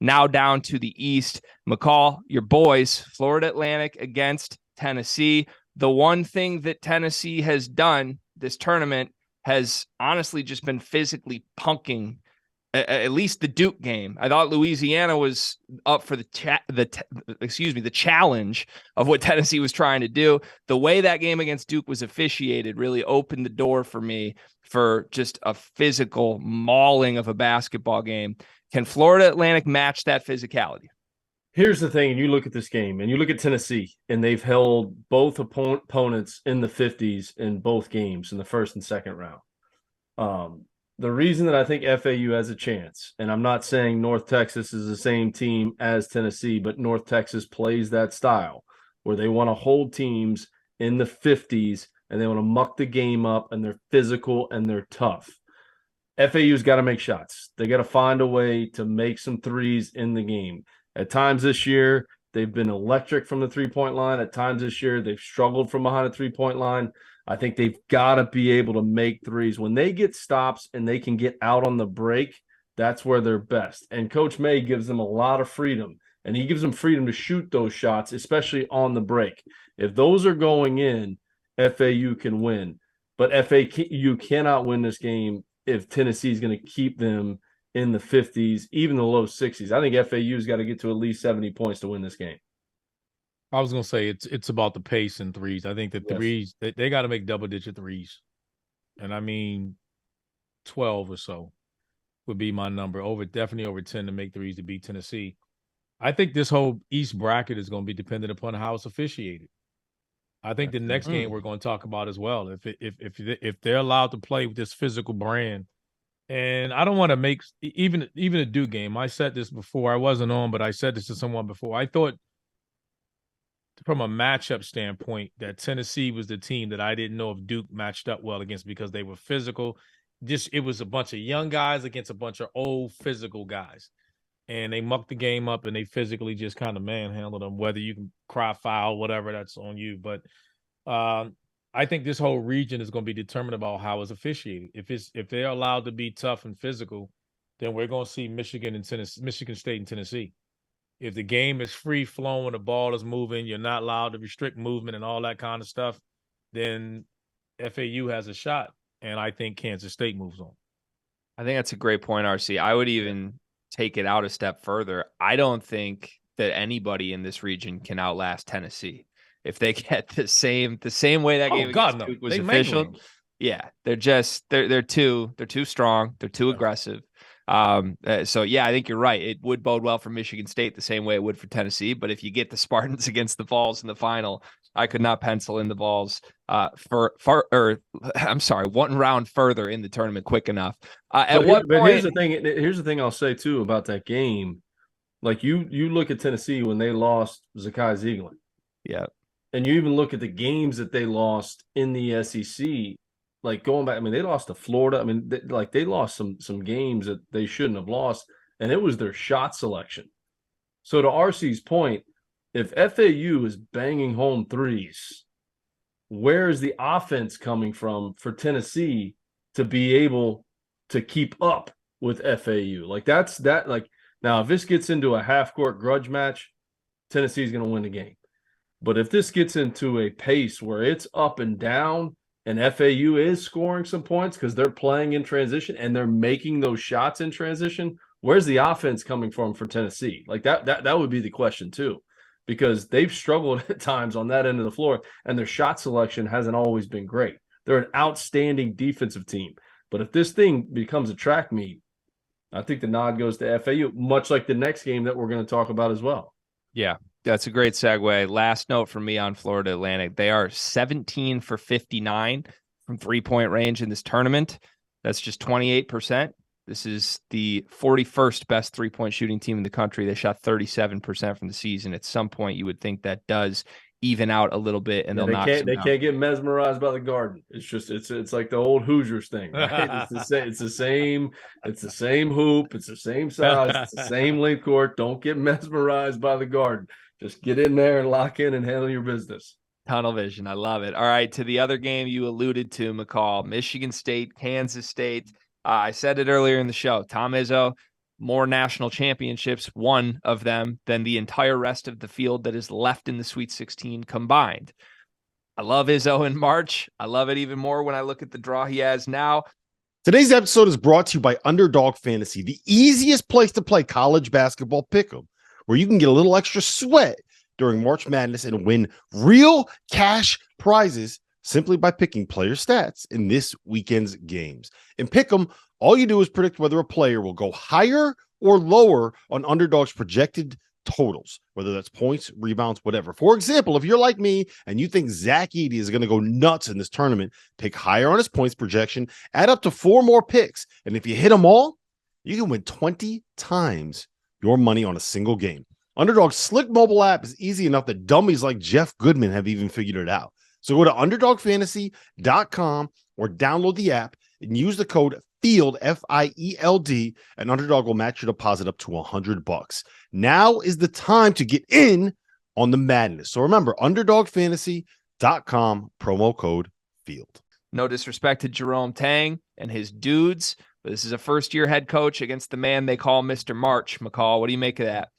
Now down to the East. McCall, your boys, Florida Atlantic against Tennessee. The one thing that Tennessee has done this tournament has honestly just been physically punking at least the Duke game. I thought Louisiana was up for the challenge of what Tennessee was trying to do. The way that game against Duke was officiated really opened the door for me for just a physical mauling of a basketball game. Can Florida Atlantic match that physicality? Here's the thing, and you look at this game, and you look at Tennessee, and they've held both opponents in the 50s in both games in the first and second round. The reason that I think FAU has a chance, and I'm not saying North Texas is the same team as Tennessee, but North Texas plays that style where they want to hold teams in the 50s and they want to muck the game up, and they're physical and they're tough. FAU's got to make shots. They got to find a way to make some threes in the game. At times this year, they've been electric from the three-point line. At times this year, they've struggled from behind the three-point line. I think they've got to be able to make threes. When they get stops and they can get out on the break, that's where they're best. And Coach May gives them a lot of freedom, and he gives them freedom to shoot those shots, especially on the break. If those are going in, FAU can win. But FAU cannot win this game if Tennessee is going to keep them in the 50s, even the low 60s. I think FAU's got to get to at least 70 points to win this game. I was going to say it's about the pace and threes. I think the threes, they got to make double-digit threes. And I mean 12 or so would be my number. Definitely over 10 to make threes to beat Tennessee. I think this whole East bracket is going to be dependent upon how it's officiated. I think the next game we're going to talk about as well. If they're allowed to play with this physical brand, and I don't want to make even a Duke game. I said this before. I wasn't on, but I said this to someone before. I thought from a matchup standpoint that Tennessee was the team that I didn't know if Duke matched up well against because they were physical. It was a bunch of young guys against a bunch of old physical guys. And they mucked the game up and they physically just kind of manhandled them, whether you can cry foul, whatever, that's on you. But I think this whole region is going to be determined about how it's officiated. If they're allowed to be tough and physical, then we're going to see Michigan State and Tennessee. If the game is free flowing, the ball is moving, you're not allowed to restrict movement and all that kind of stuff, then FAU has a shot. And I think Kansas State moves on. I think that's a great point, RC. I would even take it out a step further. I don't think that anybody in this region can outlast Tennessee. If they get the same way that game against Duke was official, they're too strong, they're too aggressive. So I think you're right. It would bode well for Michigan State the same way it would for Tennessee. But if you get the Spartans against the Vols in the final, I could not pencil in the Vols one round further in the tournament quick enough. Here's the thing I'll say too about that game. Like you look at Tennessee when they lost Zakai Zeigler. Yeah. And you even look at the games that they lost in the SEC, like going back. I mean, they lost to Florida. I mean, they lost some games that they shouldn't have lost, and it was their shot selection. So to RC's point, if FAU is banging home threes, where is the offense coming from for Tennessee to be able to keep up with FAU? Now, if this gets into a half-court grudge match, Tennessee's going to win the game. But if this gets into a pace where it's up and down and FAU is scoring some points because they're playing in transition and they're making those shots in transition, where's the offense coming from for Tennessee? Like that would be the question too, because they've struggled at times on that end of the floor and their shot selection hasn't always been great. They're an outstanding defensive team. But if this thing becomes a track meet, I think the nod goes to FAU, much like the next game that we're going to talk about as well. Yeah. That's a great segue. Last note from me on Florida Atlantic. They are 17 for 59 from three-point range in this tournament. That's just 28%. This is the 41st best three-point shooting team in the country. They shot 37% from the season. At some point, you would think that does even out a little bit, and they can't get mesmerized by the Garden. It's like the old Hoosiers thing, right? It's the same hoop, it's the same size, it's the same length court. Don't get mesmerized by the Garden. Just get in there and lock in and handle your business. Tunnel vision. I love it. All right. To the other game you alluded to, McCall, Michigan State, Kansas State. I said it earlier in the show. Tom Izzo, more national championships, one of them, than the entire rest of the field that is left in the Sweet 16 combined. I love Izzo in March. I love it even more when I look at the draw he has now. Today's episode is brought to you by Underdog Fantasy, the easiest place to play college basketball pick'em, where you can get a little extra sweat during March Madness and win real cash prizes simply by picking player stats in this weekend's games. In pick'em, all you do is predict whether a player will go higher or lower on Underdog's projected totals, whether that's points, rebounds, whatever. For example, if you're like me and you think Zach Edey is going to go nuts in this tournament, take higher on his points projection, add up to 4 more picks, and if you hit them all, you can win 20 times your money on a single game. Underdog's slick mobile app is easy enough that dummies like Jeff Goodman have even figured it out. So go to UnderdogFantasy.com or download the app and use the code FIELD, F-I-E-L-D, and Underdog will match your deposit up to $100. Now is the time to get in on the madness. So remember, UnderdogFantasy.com, promo code FIELD. No disrespect to Jerome Tang and his dudes, but this is a first-year head coach against the man they call Mr. March. McCall, what do you make of that?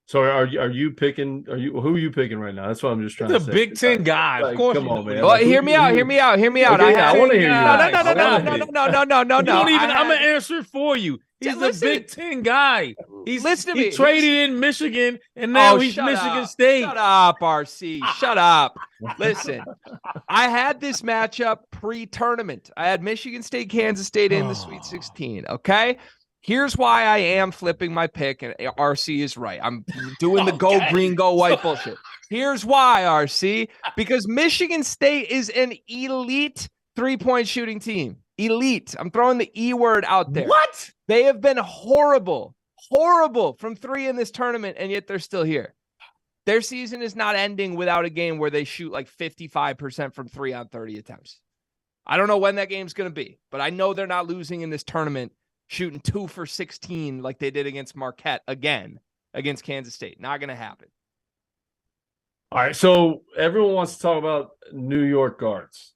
So are you picking? Who are you picking right now? That's what I'm just trying to say. He's a Big Ten guy, of course. Come on, man. Well, hear me out. Okay, I want to hear you. No. You don't even. I'm gonna answer it for you. He's a Big Ten guy. Listen to me. He traded in Michigan, and now he's Michigan State. Shut up, RC. Shut up. Listen, I had this matchup pre-tournament. I had Michigan State, Kansas State in the Sweet 16. Okay. Here's why I am flipping my pick, and RC is right. I'm doing the go green, go white bullshit. Here's why, RC, because Michigan State is an elite three-point shooting team. Elite. I'm throwing the E word out there. What? They have been horrible from 3 in this tournament, and yet they're still here. Their season is not ending without a game where they shoot like 55% from 3 on 30 attempts. I don't know when that game's going to be, but I know they're not losing in this tournament shooting 2 for 16 like they did against Marquette again against Kansas State. Not going to happen. All right, so everyone wants to talk about New York guards.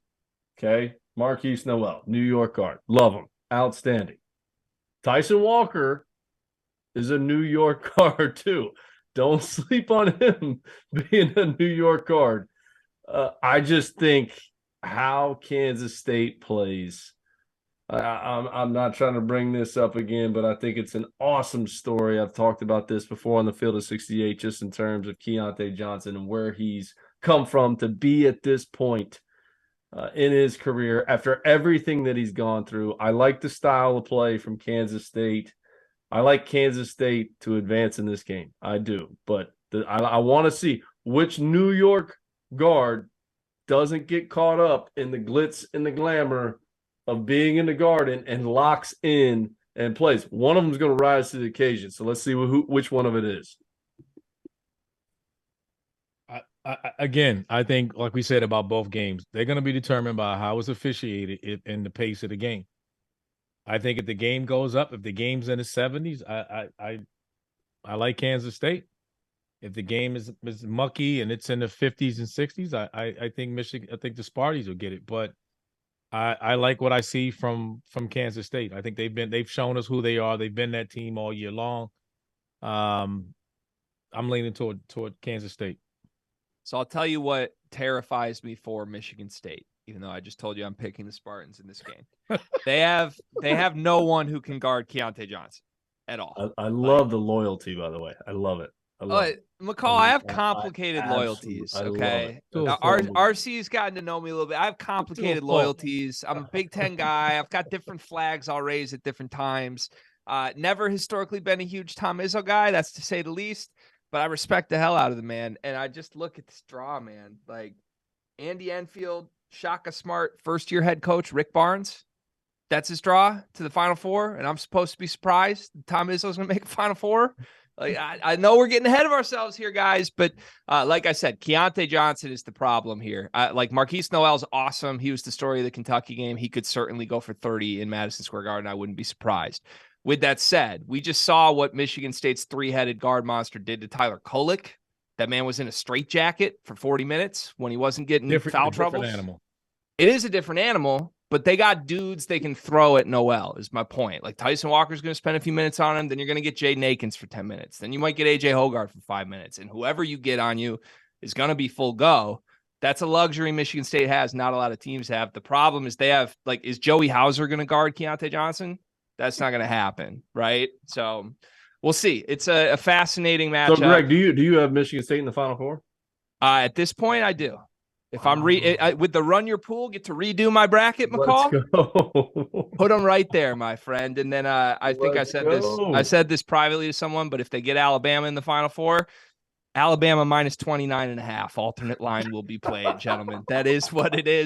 Okay, Marquise Noel, New York guard. Love him. Outstanding. Tyson Walker is a New York guard too. Don't sleep on him being a New York guard. I just think how Kansas State plays. I'm not trying to bring this up again, but I think it's an awesome story. I've talked about this before on the Field of 68, just in terms of Keontae Johnson and where he's come from to be at this point in his career after everything that he's gone through. I like the style of play from Kansas State. I like Kansas State to advance in this game. I do. But I want to see which New York guard doesn't get caught up in the glitz and the glamour of being in the Garden and locks in and plays. One of them is going to rise to the occasion. So let's see which one of it is. Again, I think, like we said about both games, they're going to be determined by how it's officiated and the pace of the game. I think if the game goes up, if the game's in the 70s, I like Kansas State. If the game is mucky and it's in the 50s and 60s, I think Michigan. I think the Sparties will get it. But I like what I see from Kansas State. I think they've shown us who they are. They've been that team all year long. I'm leaning toward Kansas State. So I'll tell you what terrifies me for Michigan State, even though I just told you I'm picking the Spartans in this game. They have no one who can guard Keontae Johnson at all. I love the loyalty, by the way. I love it. McCall, I have complicated loyalties. Okay. Now, RC's gotten to know me a little bit. I have complicated loyalties. I'm a Big Ten guy. I've got different flags I'll raise at different times. Never historically been a huge Tom Izzo guy. That's to say the least. But I respect the hell out of the man. And I just look at this draw, man. Like Andy Enfield, Shaka Smart, first-year head coach, Rick Barnes. That's his draw to the Final Four. And I'm supposed to be surprised Tom Izzo's going to make a Final Four. Like I know we're getting ahead of ourselves here, guys. But like I said, Keontae Johnson is the problem here. Like Marquise Noel's awesome. He was the story of the Kentucky game. He could certainly go for 30 in Madison Square Garden. I wouldn't be surprised. With that said, we just saw what Michigan State's 3-headed guard monster did to Tyler Kolek. That man was in a straitjacket for 40 minutes when he wasn't getting foul troubles. It is a different animal, But they got dudes they can throw at Noel, is my point. Like Tyson Walker's going to spend a few minutes on him. Then you're going to get Jaden Akins for 10 minutes. Then you might get AJ Hogarth for 5 minutes. And whoever you get on you is going to be full go. That's a luxury Michigan State has. Not a lot of teams have. The problem is they have, like, is Joey Hauser going to guard Keontae Johnson? That's not going to happen, right? So we'll see. It's a fascinating matchup. So, Greg, do you have Michigan State in the Final Four? At this point, I do. If I'm with the run your pool, get to redo my bracket, McCall. Let's go. Put them right there, my friend. And then I think I said this privately to someone, but if they get Alabama in the Final Four, Alabama minus 29.5 alternate line will be played, gentlemen. That is what it is.